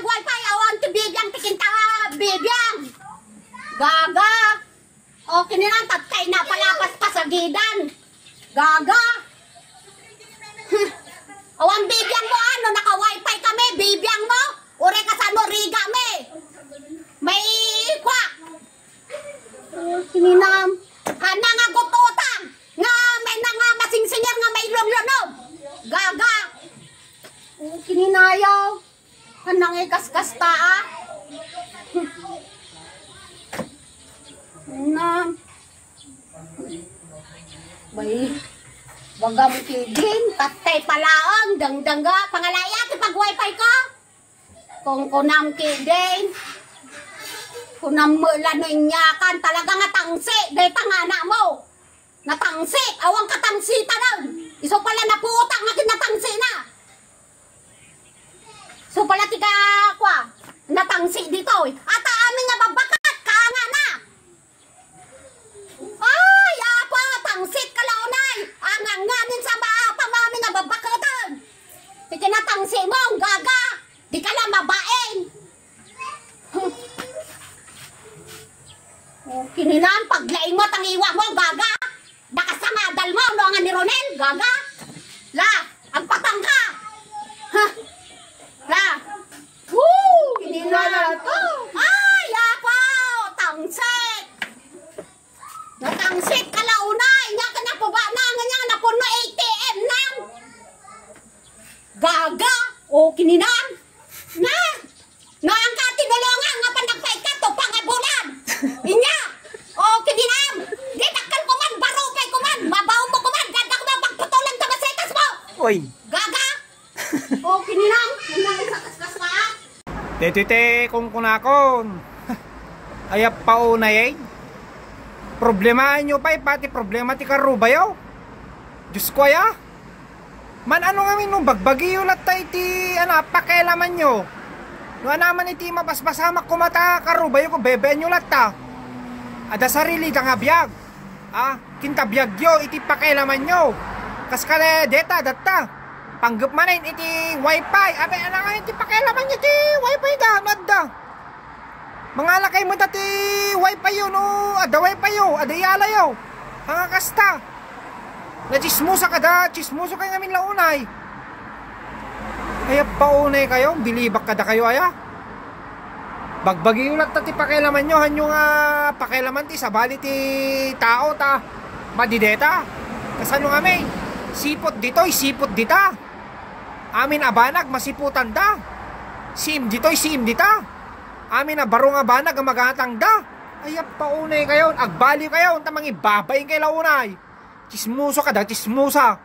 wifi awan ti bibiyang tikinta bibiyang. Gaga. O kinilang tatkay na palapas pa sa gidan. Gaga. Awan bibiyang mo ano naka-wifi kami bibiyang mo. Ure ka sa mo riga me. May kwa. Kininam. Kana nga gututang. Nga may nga masingsinger nga may lom-lom. Gaga. Kininayaw. Kanang ikaskas taa. Bay. Wagam kidin. Tatay palaang. Dangdangga. Pangalaya. Tipag wifi ko. Kung kunam kidin. Kunam mula ninyakan. Talaga nga tangsi. Dahil tangana mo. Natangsi. Awang katangsi tanang. Iso pala naputang. Nga kinatangsi na. So pala tika kwa, natangsi dito eh. Ata amin nga babakat, kaanga na. Ay, apa, tangsit kalaunay. Anganganin sa maapa mami nga babakatan. Tika natangsi mo, gaga. Di ka lang mabaeng. Kinilan, paglaing mo, tangiwa mo, gaga. Nakasangadal mo, no nga ni Ronel, gaga. La, ang patangka. Ha? La. Woo! Kinilala to. Ay, apa! Tangsit! Natangsit ka launay. Nga ka na po ba na? Nga na po na ATM nang. Gaga! O, kininan. Na! Na ang katinulungan nga pa nagpait ka to pangabulan. Inya! O, kininan. Di takal ko man, barupay ko man. Mabaw mo ko man. Ganda ko man pagputulan ta masetas mo. Oy! Gaga! O, kininan. Tete kung kunakon. Ayap pa unay eh. Problema nyo pa pati problema ti karubayaw. Diyos ko ya. Man ano nga nung bagbagi yung latay ti pakialaman nyo. No naman iti mapaspasamak kumata karubayaw ko bebe nyo lata. Ada sarili da nga biyag. Kinta biyag yo iti pakialaman nyo. Kaskale deta datta. Panggap manin iti wifi. Abe ana nga iti pakialaman niya iti wifi da madda. Mangalakay mo dati wifi yo no. Ada wifi yo, ada yala yo. Hanga kasta. Na chismusa ka da, chismuso kay ngamin launay. Kaya paunay kayo, bilibak kada kayo aya. Bagbagi ulat ti pakialaman nyo, hanyo nga pakialaman ti sabali ti tao ta. Madideta. Kasano nga may sipot dito, sipot dita. Amin abanag, masiputan da. Sim dito'y sim dita. Amin na barong abanag, magatang da. Ayap paunay kayo, agbali kayo, tamang ibabayin kay launay. Chismuso ka da, chismusa.